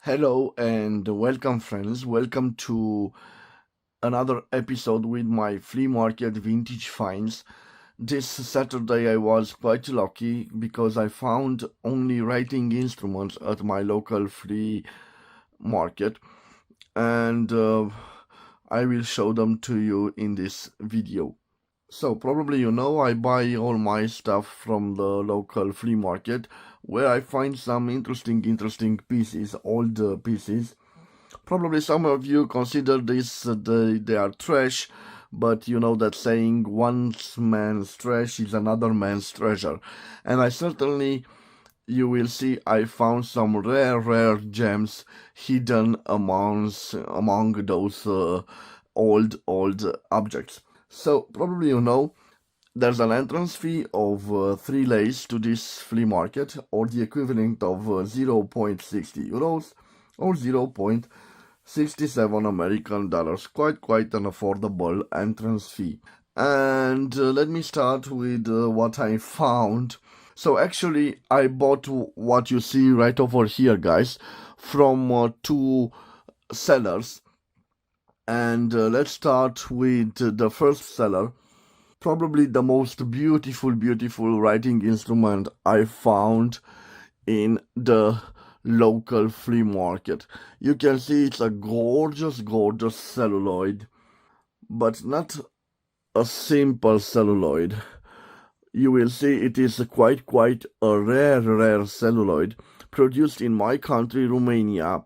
Hello and welcome, friends. Welcome to another episode with my flea market vintage finds. This Saturday I was quite lucky because I found only writing instruments at my local flea market, and I will show them to you in this video. So, probably I buy all my stuff from the local flea market where I find some interesting pieces, old pieces. Probably some of you consider this they are trash, but you know that saying, one man's trash is another man's treasure. And I certainly, you will see, I found some rare gems hidden among those old objects. So probably there's an entrance fee of 3 lays to this flea market, or the equivalent of 0.60 euros or 0.67 American dollars. Quite an affordable entrance fee. And let me start with what I found. So actually, I bought what you see right over here, guys, from two sellers. And let's start with the first seller. Probably the most beautiful writing instrument I found in the local flea market. You can see it's a gorgeous celluloid, but not a simple celluloid. You will see it is quite a rare celluloid produced in my country, Romania,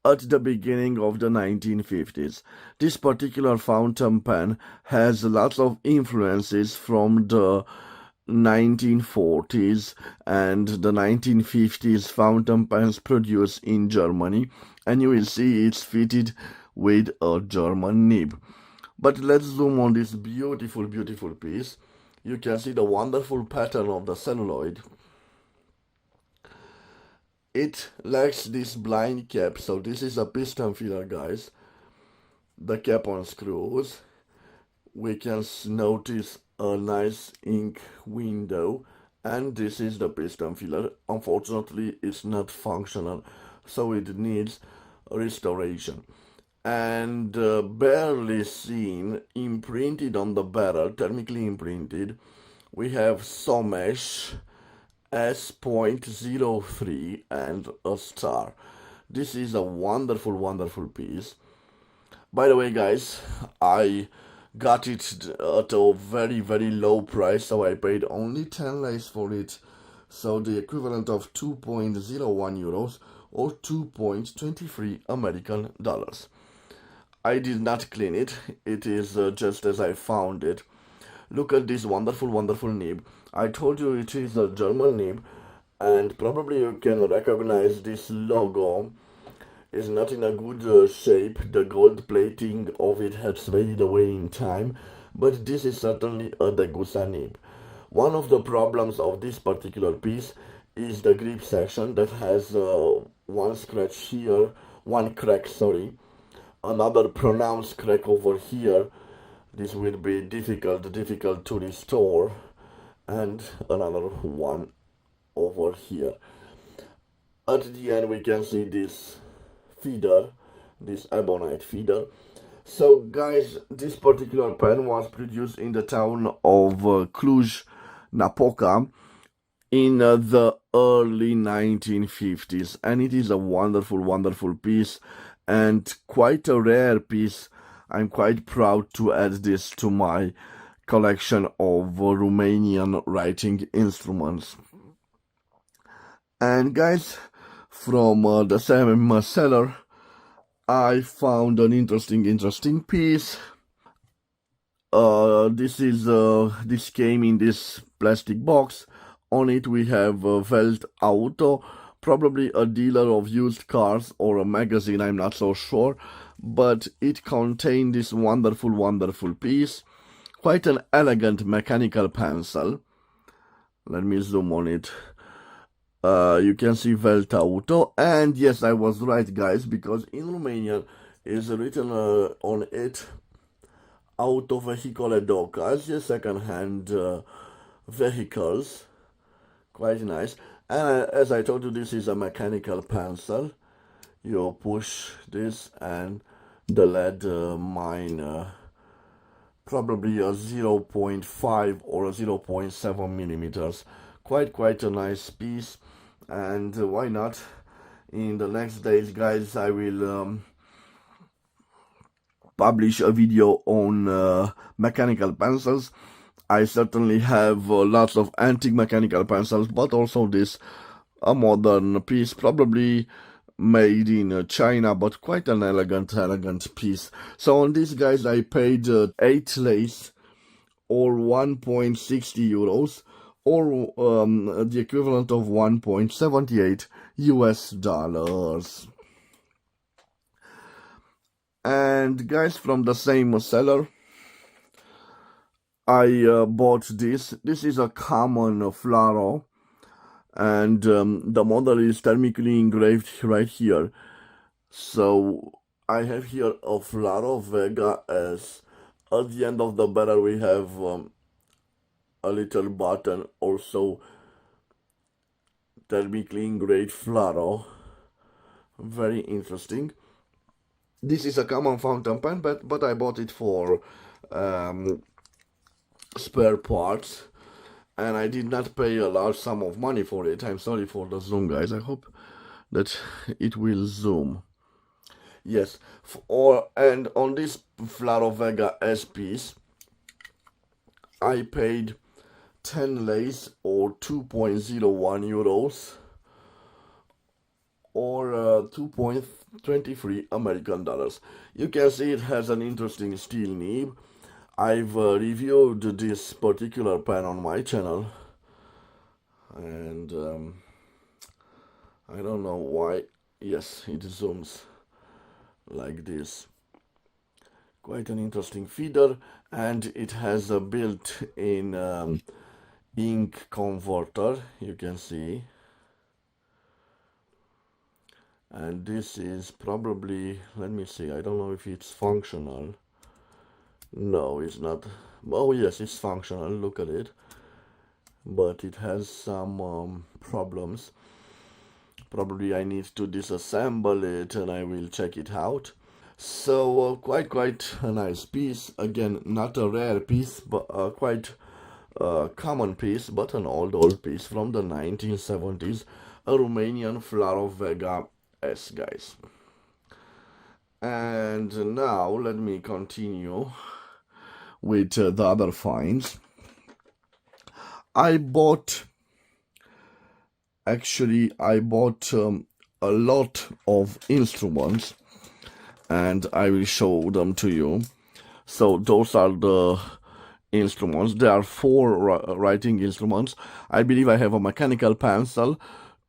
at the beginning of the 1950s. This particular fountain pen has lots of influences from the 1940s and the 1950s fountain pens produced in Germany, and you will see it's fitted with a German nib. But let's zoom on this beautiful piece. You can see the wonderful pattern of the celluloid. It lacks this blind cap, so this is a piston filler, guys. The cap unscrews. We can notice a nice ink window, and this is the piston filler. Unfortunately, it's not functional, so it needs restoration. And barely seen, imprinted on the barrel, thermically imprinted, we have Somesh S.03 and a star. This is a wonderful piece. By the way, guys, I got it at a very low price, so I paid only 10 lays for it. So the equivalent of 2.01 euros or 2.23 American dollars. I did not clean it. It is just as I found it. Look at this wonderful nib. I told you it is a German nib, and probably you can recognize this logo is not in a good shape. The gold plating of it has faded away in time, but this is certainly a Degussa nib. One of the problems of this particular piece is the grip section that has one scratch here, one crack, sorry, another pronounced crack over here. This will be difficult to restore, and another one over here. At the end we can see this feeder, this ebonite feeder. So guys, this particular pen was produced in the town of Cluj-Napoca in the early 1950s, and it is a wonderful piece and quite a rare piece. I'm quite proud to add this to my collection of Romanian writing instruments. And guys, from the same seller, I found an interesting piece. This came in this plastic box. On it we have Welt Auto, probably a dealer of used cars or a magazine, I'm not so sure, but it contained this wonderful piece. Quite an elegant mechanical pencil. Let me zoom on it. You can see Welt Auto, and yes, I was right, guys, because in Romanian is written on it autovehicole de ocazie, second-hand vehicles. Quite nice. And as I told you, this is a mechanical pencil. You push this and the lead mine probably a zero 0.5 or a 0.7 millimeters. Quite a nice piece, and why not? In the next days, guys, I will publish a video on mechanical pencils. I certainly have lots of antique mechanical pencils, but also this a modern piece, probably made in China, but quite an elegant piece. So on this, guys, I paid 8 lace or 1.60 euros, or the equivalent of 1.78 US dollars. And guys, from the same seller, I bought this. This is a common Flaro, and the model is thermically engraved right here. So I have here a Flaro Vega S. At the end of the barrel we have a little button, also thermically engraved Flaro. Very interesting. This is a common fountain pen, but I bought it for spare parts, and I did not pay a large sum of money for it. I'm sorry for the zoom, guys. I hope that it will zoom. Yes, and on this Flaro Vega S piece, I paid 10 lace or 2.01 euros or 2.23 American dollars. You can see it has an interesting steel nib. I've reviewed this particular pen on my channel, and I don't know why. Yes, it zooms like this. Quite an interesting feeder, and it has a built-in ink converter, you can see. And this is probably, let me see, I don't know if it's functional. No, it's not. Oh yes, it's functional, look at it. But it has some problems. Probably I need to disassemble it, and I will check it out. So quite a nice piece. Again, not a rare piece, but quite a common piece, but an old piece from the 1970s. A Romanian Flaro Vega S, guys. And now let me continue with the other finds. I bought a lot of instruments, and I will show them to you. So those are the instruments. There are 4 writing instruments. I believe I have a mechanical pencil,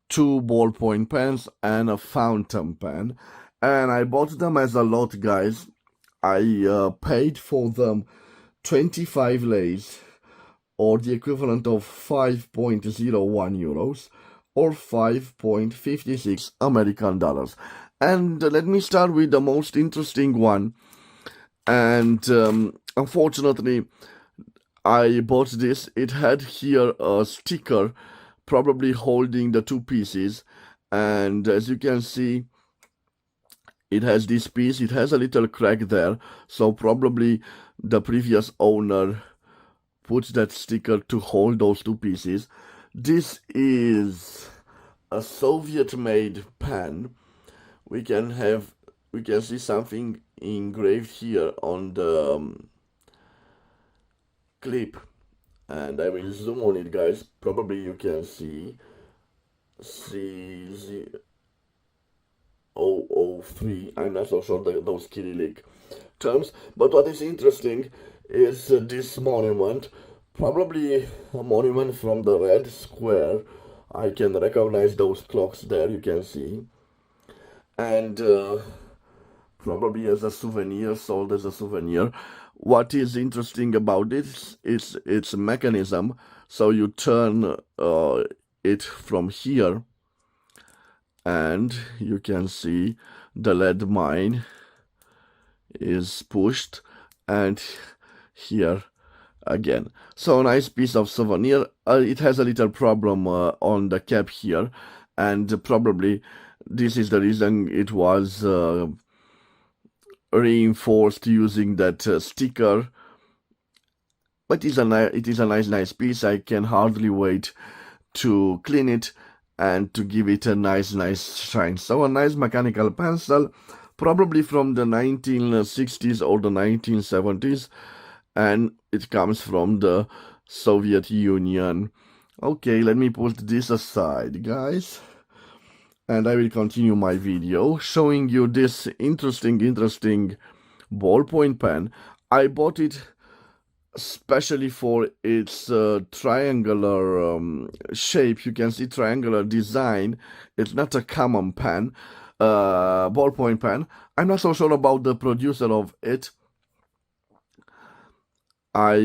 2 ballpoint pens, and a fountain pen. And I bought them as a lot, guys. I paid for them 25 lace, or the equivalent of 5.01 euros, or 5.56 American dollars. And let me start with the most interesting one. And unfortunately, I bought this. It had here a sticker, probably holding the 2 pieces. And as you can see, it has this piece. It has a little crack there. So probably the previous owner put that sticker to hold those 2 pieces. This is a Soviet-made pen. We can see something engraved here on the clip, and I will zoom on it, guys. Probably you can see C003. I'm not so sure those Cyrillic terms, but what is interesting is this monument, probably a monument from the Red Square. I can recognize those clocks there, you can see. And probably as a souvenir, sold as a souvenir. What is interesting about this is its mechanism. So you turn it from here, and you can see the lead mine is pushed, and here again. So a nice piece of souvenir. It has a little problem on the cap here, and probably This is the reason it was reinforced using that sticker. But it is a nice piece. I can hardly wait to clean it and to give it a nice shine. So a nice mechanical pencil, probably from the 1960s or the 1970s, and it comes from the Soviet Union. Okay, let me put this aside, guys, and I will continue my video showing you this interesting ballpoint pen. I bought it especially for its triangular shape. You can see triangular design. It's not a common pen, ballpoint pen. I'm not so sure about the producer of it. I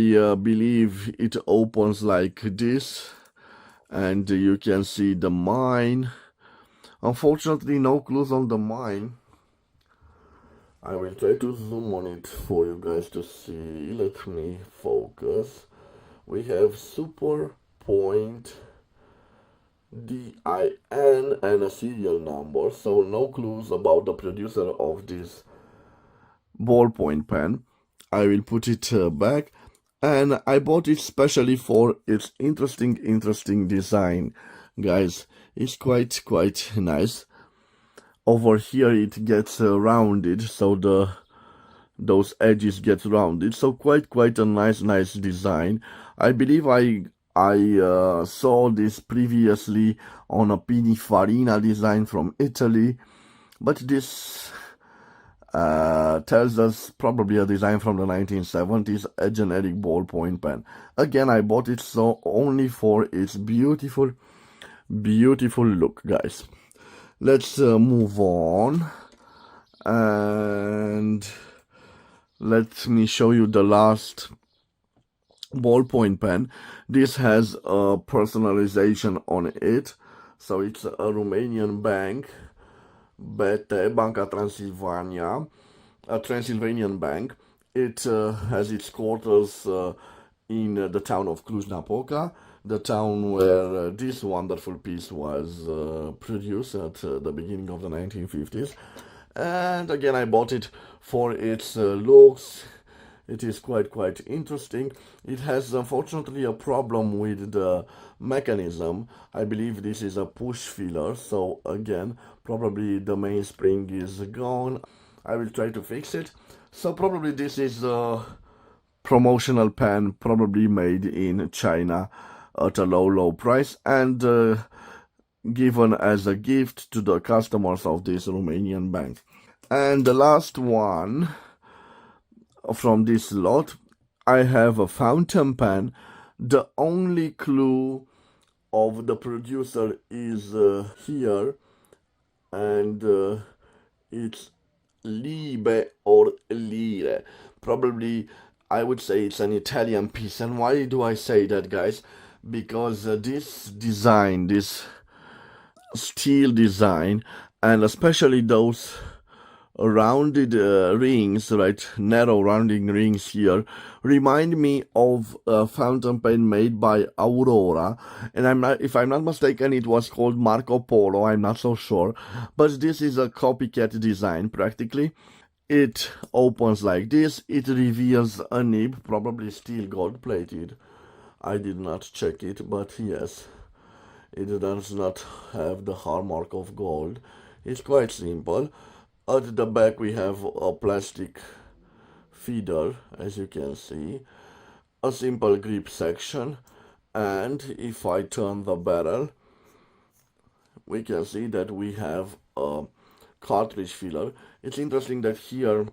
believe it opens like this, and you can see the mine. Unfortunately, no clues on the mine. I will try to zoom on it for you guys to see. Let me focus. We have Super Point DIN and a serial number, so no clues about the producer of this ballpoint pen. I will put it back, and I bought it specially for its interesting design, guys. It's quite nice. Over here it gets rounded, so those edges get rounded, so quite a nice design. I believe I saw this previously on a Pininfarina design from Italy, but this tells us probably a design from the 1970s, a generic ballpoint pen. Again, I bought it so only for its beautiful look, guys. Let's move on, and let me show you the last ballpoint pen. This has a personalization on it, so it's a Romanian bank, BT, Banca Transilvania, a Transylvanian bank. It has its quarters in the town of Cluj-Napoca, the town where this wonderful piece was produced at the beginning of the 1950s. And again, I bought it for its looks. It is quite interesting. It has unfortunately a problem with the mechanism. I believe this is a push filler, so again, probably the mainspring is gone. I will try to fix it. So probably this is a promotional pen, probably made in China at a low price, and given as a gift to the customers of this Romanian bank. And the last one from this lot, I have a fountain pen. The only clue of the producer is here, and it's Libe or Lire. Probably I would say it's an Italian piece. And why do I say that, guys? Because this design, this steel design, and especially those rounded rings, right, narrow rounding rings here, remind me of a fountain pen made by Aurora, and if I'm not mistaken, it was called Marco Polo. I'm not so sure, but this is a copycat design practically. It opens like this. It reveals a nib, probably steel gold plated. I did not check it, but yes, it does not have the hallmark of gold. It's quite simple. At the back we have a plastic feeder, as you can see, a simple grip section, and if I turn the barrel, we can see that we have a cartridge filler. It's interesting that here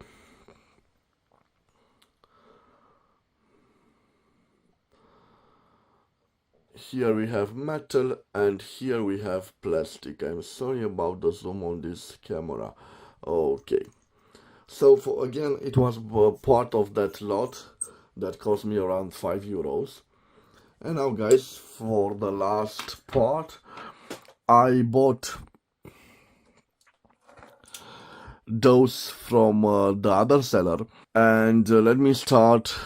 we have metal and here we have plastic. I'm sorry about the zoom on this camera. Okay, so again, it was part of that lot that cost me around €5. And now, guys, for the last part, I bought those from the other seller, and let me start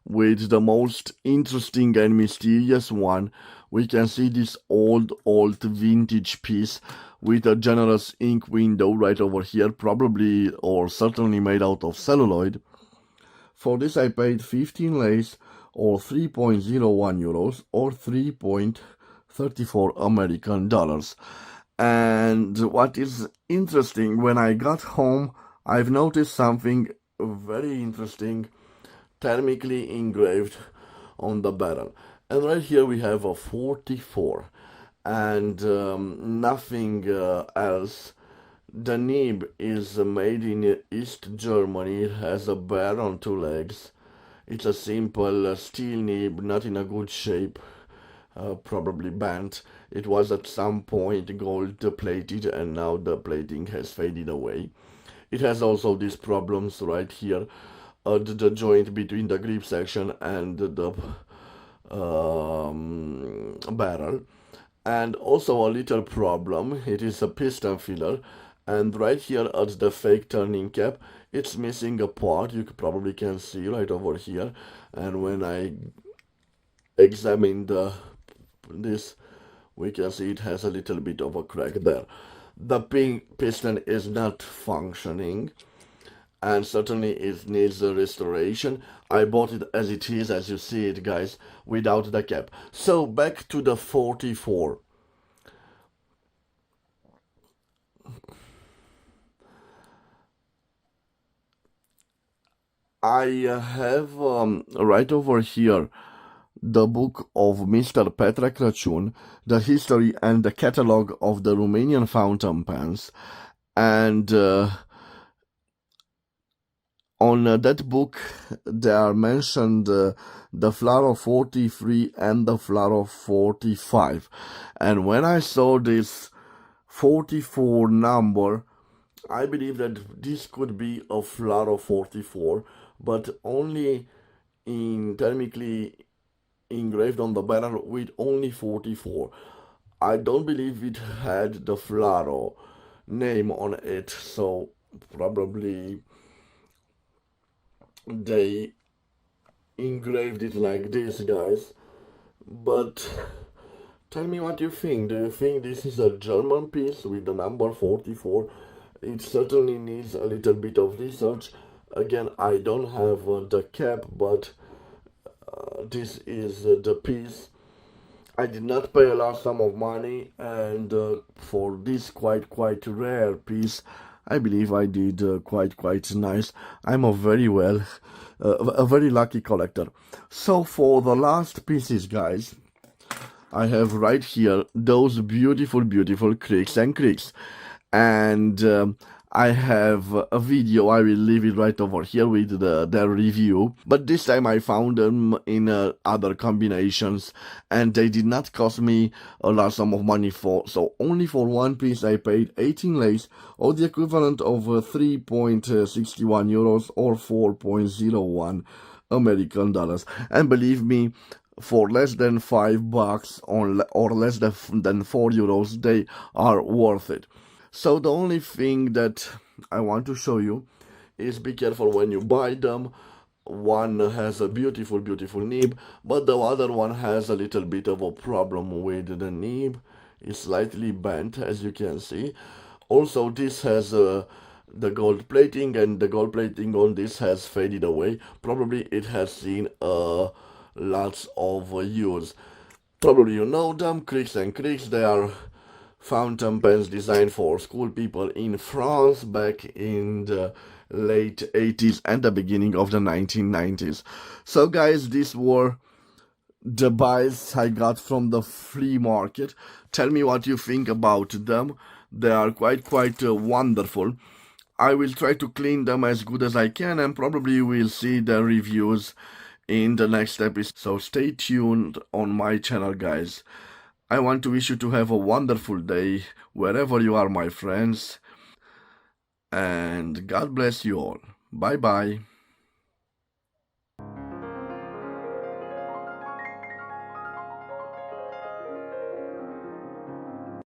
with the most interesting and mysterious one. We can see this old vintage piece with a generous ink window right over here, probably or certainly made out of celluloid. For this I paid 15 lays or 3.01 euros or 3.34 American dollars. And what is interesting, when I got home, I've noticed something very interesting, thermically engraved on the barrel. And right here we have a 44 and nothing else. The nib is made in East Germany. It has a bear on two legs. It's a simple steel nib, not in a good shape, probably bent. It was at some point gold plated and now the plating has faded away. It has also these problems right here at the joint between the grip section and the barrel. And also a little problem, it is a piston filler, and right here at the fake turning cap it's missing a part. You probably can see right over here, and when I examine this we can see it has a little bit of a crack there. The piston is not functioning and certainly it needs a restoration. I bought it as it is, as you see it guys, without the cap. So back to the 44. I have right over here the book of Mr. Petre Crăciun, the history and the catalog of the Romanian fountain pens, and on that book there are mentioned the Flaro 43 and the Flaro 45, and when I saw this 44 number, I believe that this could be a Flaro 44, but only in thermically engraved on the barrel with only 44. I don't believe it had the Flaro name on it, so probably they engraved it like this, guys. But tell me what you think. Do you think this is a German piece with the number 44? It certainly needs a little bit of research. Again, I don't have the cap, but this is the piece. I did not pay a large sum of money, and for this quite rare piece, I believe I did quite nice. I'm a very lucky collector. So for the last pieces, guys, I have right here those beautiful creeks and creeks, and I have a video. I will leave it right over here with their review, but this time I found them in other combinations and they did not cost me a large sum of money. So only for one piece I paid 18 lays, or the equivalent of 3.61 euros or 4.01 American dollars. And believe me, for less than $5 or less than 4 euros, they are worth it. So the only thing that I want to show you is be careful when you buy them. One has a beautiful nib, but the other one has a little bit of a problem with the nib. It's slightly bent, as you can see. Also, this has the gold plating, and the gold plating on this has faded away. Probably it has seen lots of use. Probably you know them, Creeks and Creeks. They are fountain pens designed for school people in France back in the late 80s and the beginning of the 1990s. So guys, these were the buys I got from the flea market. Tell me what you think about them. They are quite wonderful. I will try to clean them as good as I can, and probably will see the reviews in the next episode. So stay tuned on my channel, guys. I want to wish you to have a wonderful day wherever you are, my friends, and God bless you all. Bye bye.